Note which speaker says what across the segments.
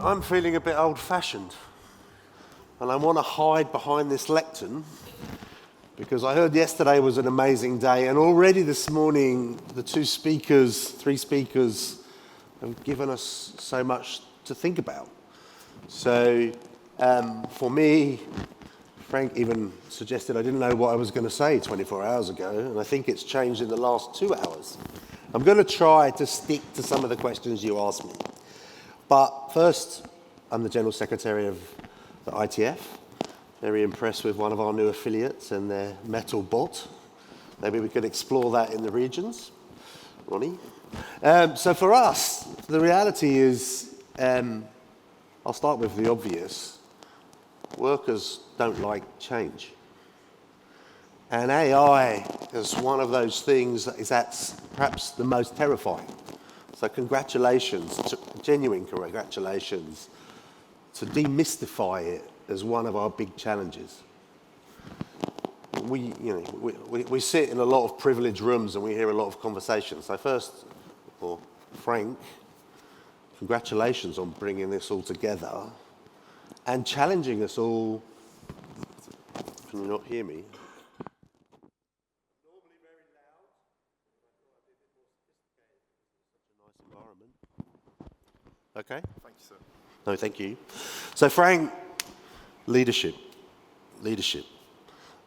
Speaker 1: I'm feeling a bit old-fashioned, and I want to hide behind this lectern because I heard yesterday was an amazing day, and already this morning the three speakers have given us so much to think about. So for me, Frank even suggested I didn't know what I was going to say 24 hours ago, and I think it's changed in the last 2 hours. I'm going to try to stick to some of the questions you asked me. But first, I'm the General Secretary of the ITF. Very impressed with one of our new affiliates and their metal bot. Maybe we could explore that in the regions. Ronnie? So for us, the reality is, I'll start with the obvious. Workers don't like change. And AI is one of those things that's perhaps the most terrifying. So congratulations, genuine congratulations, to demystify it as one of our big challenges. We sit in a lot of privileged rooms and we hear a lot of conversations. So first, Frank, congratulations on bringing this all together and challenging us all. Can you not hear me? Normally very loud. I thought I'd be a bit more sophisticated. Such a nice environment. Okay?
Speaker 2: Thank you, sir.
Speaker 1: No, thank you. So Frank, leadership.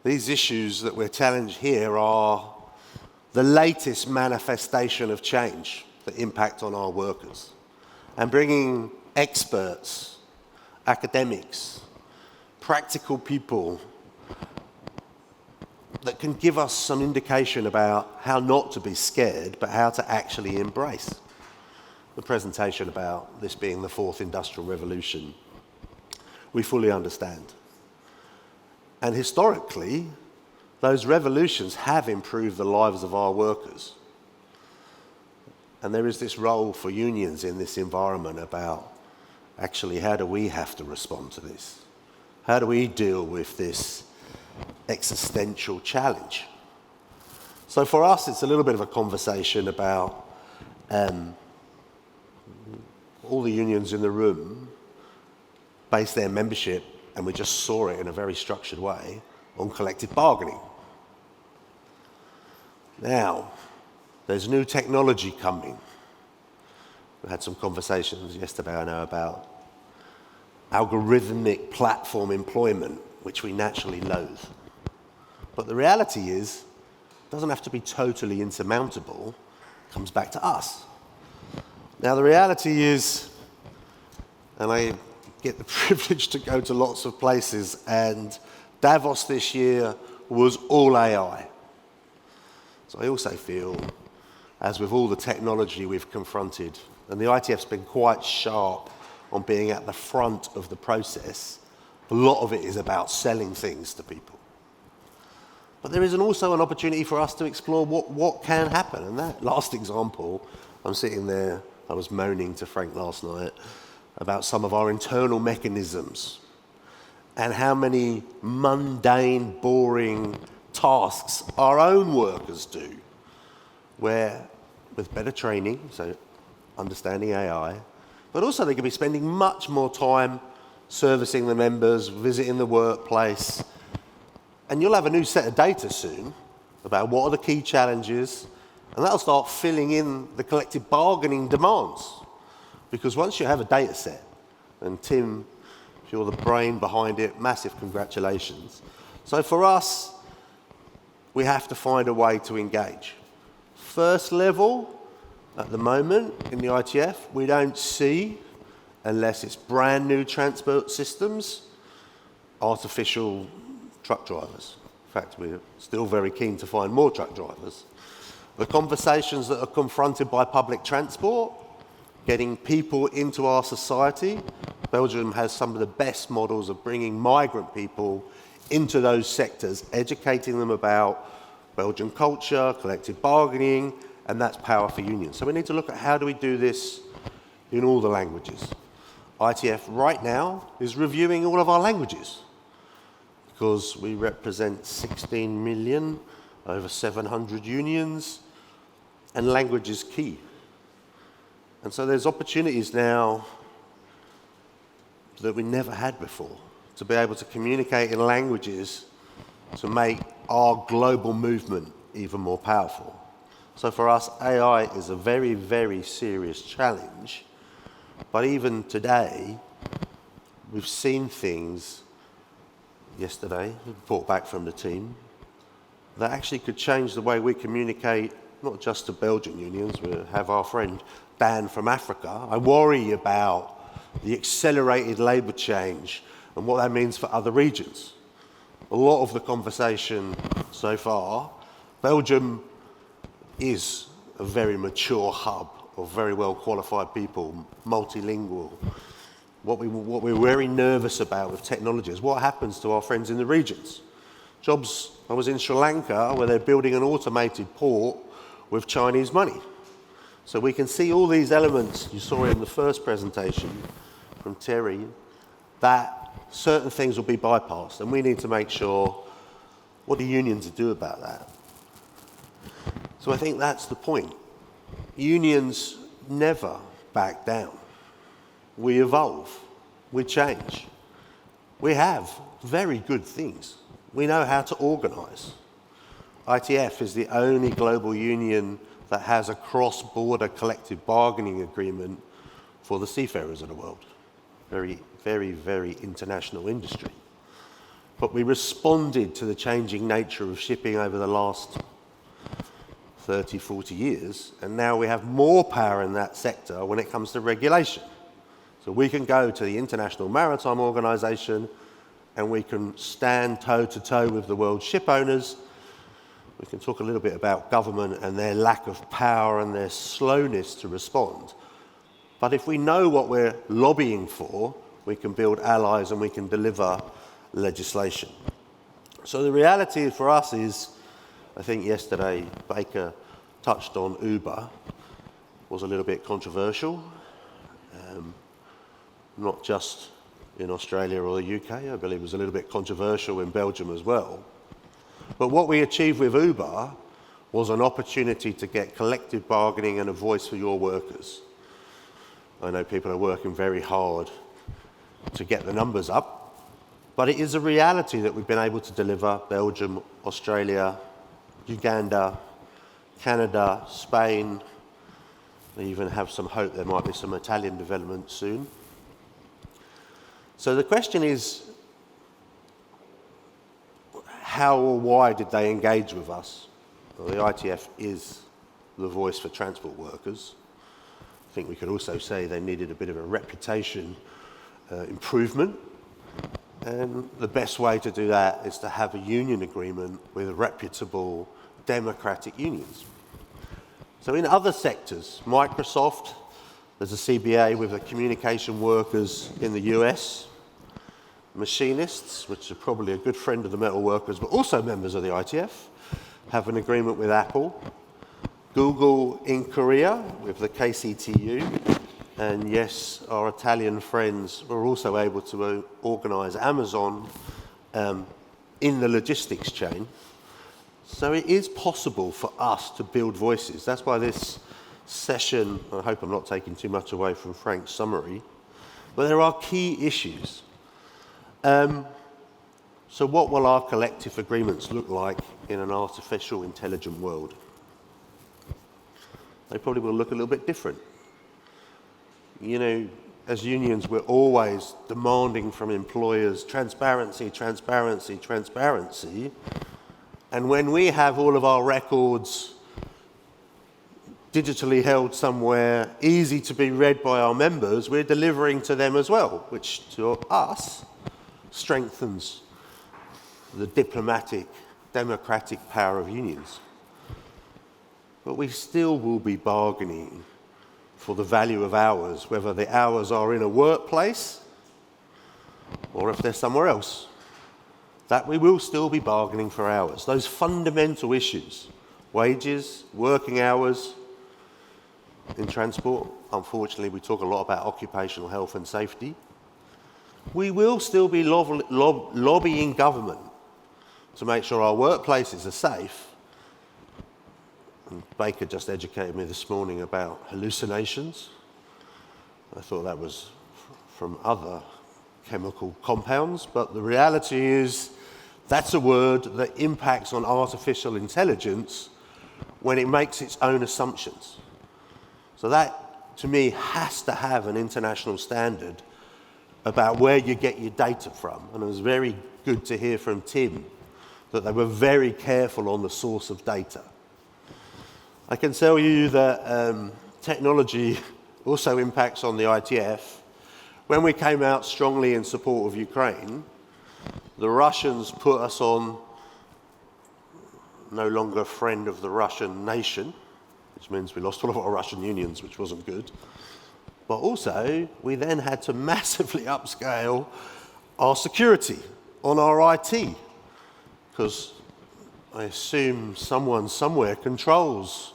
Speaker 1: These issues that we're challenged here are the latest manifestation of change that impact on our workers. And bringing experts, academics, practical people that can give us some indication about how not to be scared, but how to actually embrace the presentation about this being the fourth industrial revolution. We fully understand. And historically, those revolutions have improved the lives of our workers. And there is this role for unions in this environment about actually how do we have to respond to this? How do we deal with this existential challenge? So for us, it's a little bit of a conversation about all the unions in the room base their membership, and we just saw it in a very structured way, on collective bargaining. Now, there's new technology coming. We had some conversations yesterday, I know, about algorithmic platform employment, which we naturally loathe. But the reality is, it doesn't have to be totally insurmountable. It comes back to us. Now, the reality is, and I get the privilege to go to lots of places, and Davos this year was all AI. So I also feel, as with all the technology we've confronted, and the ITF's been quite sharp on being at the front of the process, a lot of it is about selling things to people. But there is also an opportunity for us to explore what can happen. And that last example, I'm sitting there, I was moaning to Frank last night about some of our internal mechanisms and how many mundane, boring tasks our own workers do, where with better training, so understanding AI, but also they could be spending much more time servicing the members, visiting the workplace, and you'll have a new set of data soon about what are the key challenges, and that'll start filling in the collective bargaining demands. Because once you have a data set, and Tim, if you're the brain behind it, massive congratulations. So for us, we have to find a way to engage. First level, at the moment, in the ITF, we don't see, unless it's brand new transport systems, artificial truck drivers. In fact, we're still very keen to find more truck drivers. The conversations that are confronted by public transport, getting people into our society. Belgium has some of the best models of bringing migrant people into those sectors, educating them about Belgian culture, collective bargaining, and that's power for unions. So we need to look at how do we do this in all the languages. ITF right now is reviewing all of our languages because we represent 16 million, over 700 unions, and language is key. And so there's opportunities now that we never had before, to be able to communicate in languages to make our global movement even more powerful. So for us, AI is a very, very serious challenge. But even today, we've seen things yesterday, report back from the team, that actually could change the way we communicate, not just to Belgian unions. We have our friend Dan from Africa. I worry about the accelerated labour change and what that means for other regions. A lot of the conversation so far, Belgium is a very mature hub of very well qualified people, multilingual. What we're very nervous about with technology is what happens to our friends in the regions. Jobs, I was in Sri Lanka where they're building an automated port with Chinese money. So we can see all these elements, you saw it in the first presentation from Terry, that certain things will be bypassed, and we need to make sure what the unions do about that. So I think that's the point. Unions never back down. We evolve, we change. We have very good things. We know how to organise. ITF is the only global union that has a cross-border collective bargaining agreement for the seafarers of the world. Very, very, very international industry. But we responded to the changing nature of shipping over the last 30, 40 years, and now we have more power in that sector when it comes to regulation. So we can go to the International Maritime Organization and we can stand toe-to-toe with the world ship owners. We can talk a little bit about government and their lack of power and their slowness to respond. But if we know what we're lobbying for, we can build allies and we can deliver legislation. So the reality for us is, I think yesterday Baker touched on Uber, was a little bit controversial, not just in Australia or the UK. I believe it was a little bit controversial in Belgium as well. But what we achieved with Uber was an opportunity to get collective bargaining and a voice for your workers. I know people are working very hard to get the numbers up, but it is a reality that we've been able to deliver. Belgium, Australia, Uganda, Canada, Spain. They even have some hope there might be some Italian development soon. So the question is, how or why did they engage with us? Well, the ITF is the voice for transport workers. I think we could also say they needed a bit of a reputation improvement. And the best way to do that is to have a union agreement with reputable democratic unions. So in other sectors, Microsoft, there's a CBA with the communication workers in the US, machinists, which are probably a good friend of the metal workers, but also members of the ITF, have an agreement with Apple. Google in Korea with the KCTU, and yes, our Italian friends were also able to organise Amazon in the logistics chain. So it is possible for us to build voices. That's why this session, I hope I'm not taking too much away from Frank's summary, but there are key issues. So what will our collective agreements look like in an artificial intelligent world? They probably will look a little bit different. You know, as unions, we're always demanding from employers transparency, transparency, transparency. And when we have all of our records digitally held somewhere, easy to be read by our members, we're delivering to them as well, which to us strengthens the diplomatic, democratic power of unions. But we still will be bargaining for the value of hours, whether the hours are in a workplace or if they're somewhere else. That we will still be bargaining for hours. Those fundamental issues, wages, working hours in transport. Unfortunately, we talk a lot about occupational health and safety. We will still be lobbying government to make sure our workplaces are safe. And Baker just educated me this morning about hallucinations. I thought that was from other chemical compounds, but the reality is that's a word that impacts on artificial intelligence when it makes its own assumptions. So that, to me, has to have an international standard about where you get your data from. And it was very good to hear from Tim that they were very careful on the source of data. I can tell you that technology also impacts on the ITF. When we came out strongly in support of Ukraine, the Russians put us on no longer a friend of the Russian nation, which means we lost all of our Russian unions, which wasn't good. But also, we then had to massively upscale our security on our IT, because I assume someone somewhere controls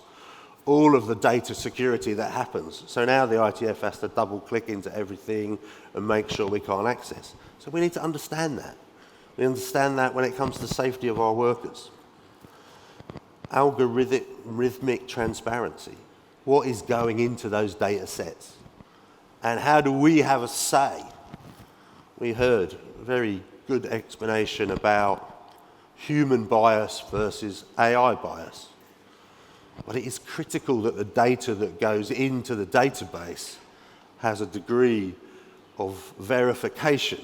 Speaker 1: all of the data security that happens. So now the ITF has to double click into everything and make sure we can't access. So we need to understand that. We understand that when it comes to safety of our workers. Algorithmic transparency. What is going into those data sets? And how do we have a say? We heard a very good explanation about human bias versus AI bias. But it is critical that the data that goes into the database has a degree of verification,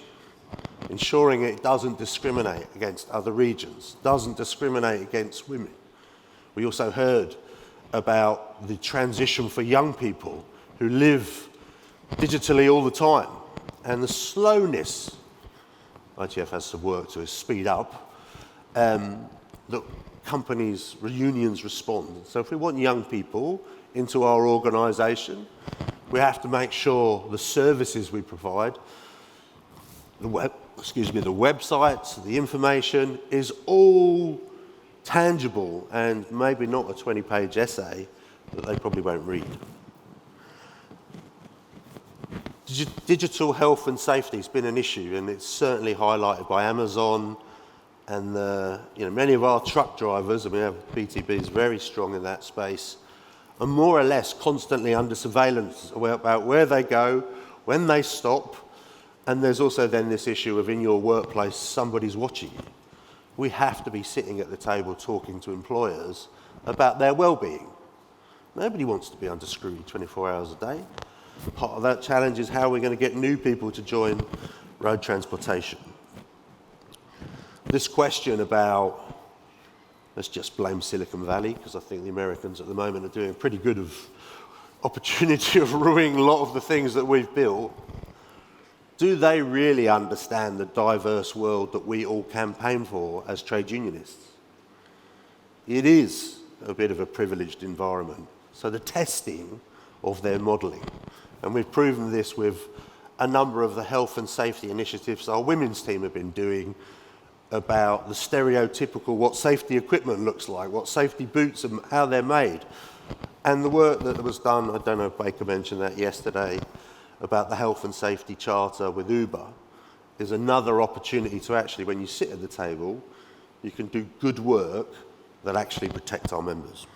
Speaker 1: ensuring it doesn't discriminate against other regions, doesn't discriminate against women. We also heard about the transition for young people who live digitally all the time, and the slowness, ITF has some work to speed up, that companies, unions respond. So if we want young people into our organisation, we have to make sure the services we provide, the websites, the information is all tangible and maybe not a 20-page essay that they probably won't read. Digital health and safety has been an issue, and it's certainly highlighted by Amazon and many of our truck drivers. I mean, PTB is very strong in that space, are more or less constantly under surveillance about where they go, when they stop, and there's also then this issue of in your workplace, somebody's watching you. We have to be sitting at the table talking to employers about their well-being. Nobody wants to be under scrutiny 24 hours a day. Part of that challenge is how we're going to get new people to join road transportation. This question about, let's just blame Silicon Valley, because I think the Americans at the moment are doing pretty good of opportunity of ruining a lot of the things that we've built. Do they really understand the diverse world that we all campaign for as trade unionists? It is a bit of a privileged environment. So the testing of their modelling, and we've proven this with a number of the health and safety initiatives our women's team have been doing about the stereotypical what safety equipment looks like, what safety boots and how they're made. And the work that was done, I don't know if Baker mentioned that yesterday, about the health and safety charter with Uber, is another opportunity to actually, when you sit at the table, you can do good work that actually protect our members.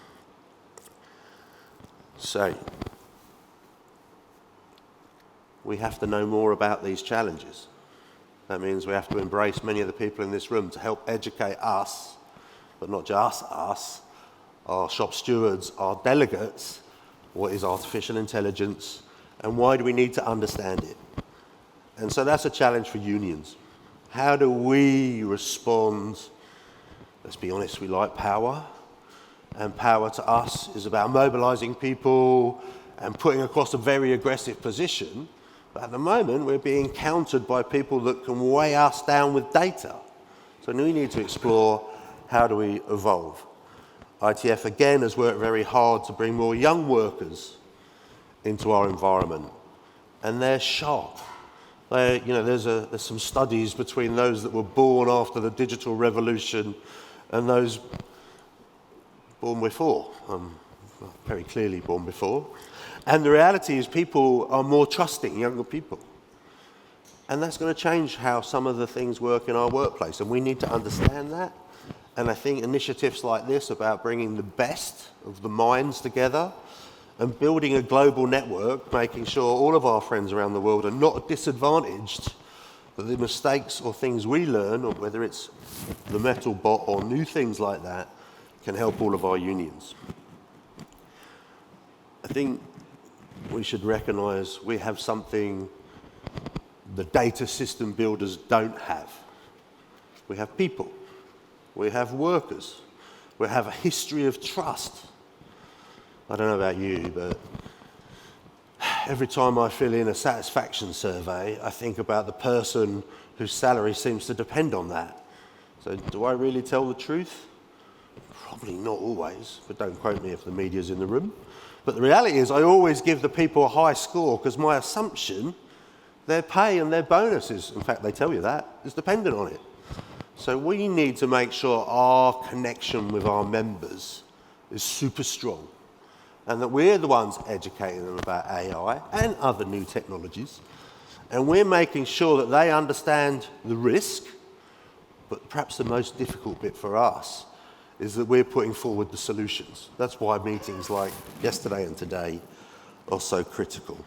Speaker 1: So, we have to know more about these challenges. That means we have to embrace many of the people in this room to help educate us, but not just us, our shop stewards, our delegates, what is artificial intelligence, and why do we need to understand it? And so that's a challenge for unions. How do we respond? Let's be honest, we like power, and power to us is about mobilising people and putting across a very aggressive position. But at the moment, we're being countered by people that can weigh us down with data. So we need to explore how do we evolve. ITF, again, has worked very hard to bring more young workers into our environment. And they're sharp. There's some studies between those that were born after the digital revolution and those born before. Very clearly born before. And the reality is people are more trusting, younger people. And that's going to change how some of the things work in our workplace. And we need to understand that. And I think initiatives like this about bringing the best of the minds together and building a global network, making sure all of our friends around the world are not disadvantaged that the mistakes or things we learn, or whether it's the metal bot or new things like that, can help all of our unions. I think we should recognise we have something the data system builders don't have. We have people. We have workers. We have a history of trust. I don't know about you, but every time I fill in a satisfaction survey, I think about the person whose salary seems to depend on that. So do I really tell the truth? Probably not always, but don't quote me if the media's in the room. But the reality is I always give the people a high score because my assumption, their pay and their bonuses, in fact they tell you that, is dependent on it. So we need to make sure our connection with our members is super strong and that we're the ones educating them about AI and other new technologies, and we're making sure that they understand the risk, but perhaps the most difficult bit for us is that we're putting forward the solutions. That's why meetings like yesterday and today are so critical.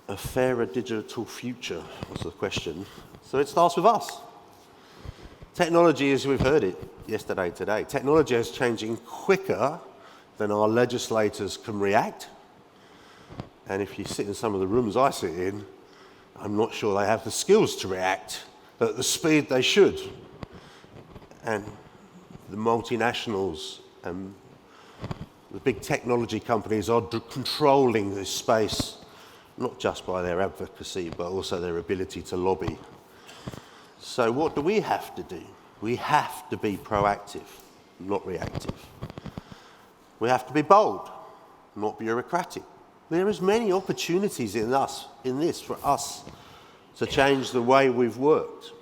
Speaker 1: A fairer digital future was the question. So it starts with us. Technology, as we've heard it yesterday, today, technology is changing quicker than our legislators can react. And if you sit in some of the rooms I sit in, I'm not sure they have the skills to react at the speed they should. And the multinationals and the big technology companies are controlling this space, not just by their advocacy, but also their ability to lobby. So what do we have to do? We have to be proactive, not reactive. We have to be bold, not bureaucratic. There is many opportunities in this for us to change the way we've worked.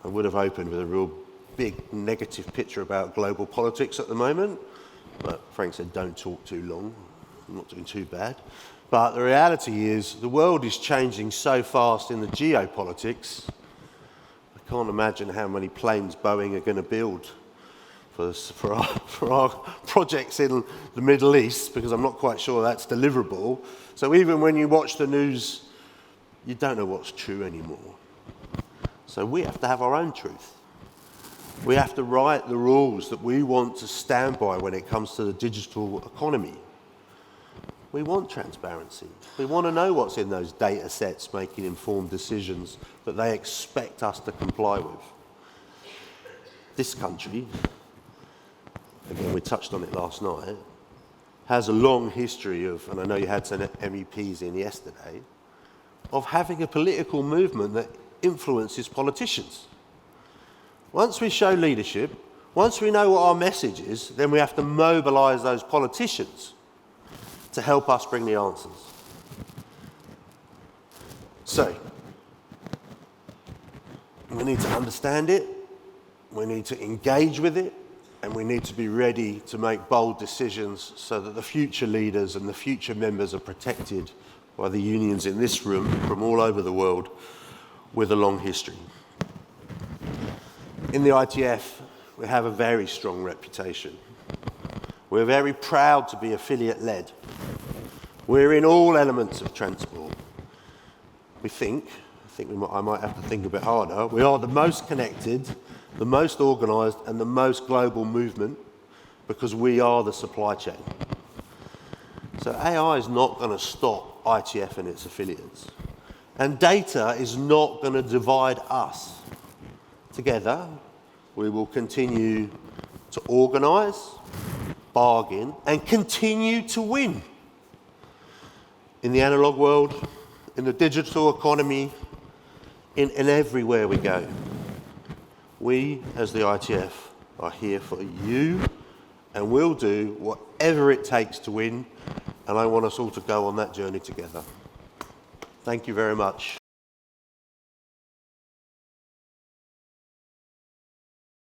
Speaker 1: I would have opened with a real big negative picture about global politics at the moment, but Frank said don't talk too long. I'm not doing too bad. But the reality is the world is changing so fast in the geopolitics. I can't imagine how many planes Boeing are going to build for our projects in the Middle East, because I'm not quite sure that's deliverable. So even when you watch the news, you don't know what's true anymore. So we have to have our own truth. We have to write the rules that we want to stand by when it comes to the digital economy. We want transparency. We want to know what's in those data sets, making informed decisions that they expect us to comply with. This country, again, we touched on it last night, has a long history of, and I know you had some MEPs in yesterday, of having a political movement that influences politicians. Once we show leadership, once we know what our message is, then we have to mobilise those politicians to help us bring the answers. So, we need to understand it, we need to engage with it, and we need to be ready to make bold decisions so that the future leaders and the future members are protected by the unions in this room from all over the world with a long history. In the ITF, we have a very strong reputation. We're very proud to be affiliate-led. We're in all elements of transport. I might have to think a bit harder. We are the most connected, the most organised, and the most global movement because we are the supply chain. So AI is not going to stop ITF and its affiliates. And data is not going to divide us. Together, we will continue to organise, bargain, and continue to win. In the analogue world, in the digital economy, in everywhere we go. We, as the ITF, are here for you and will do whatever it takes to win, and I want us all to go on that journey together. Thank you very much.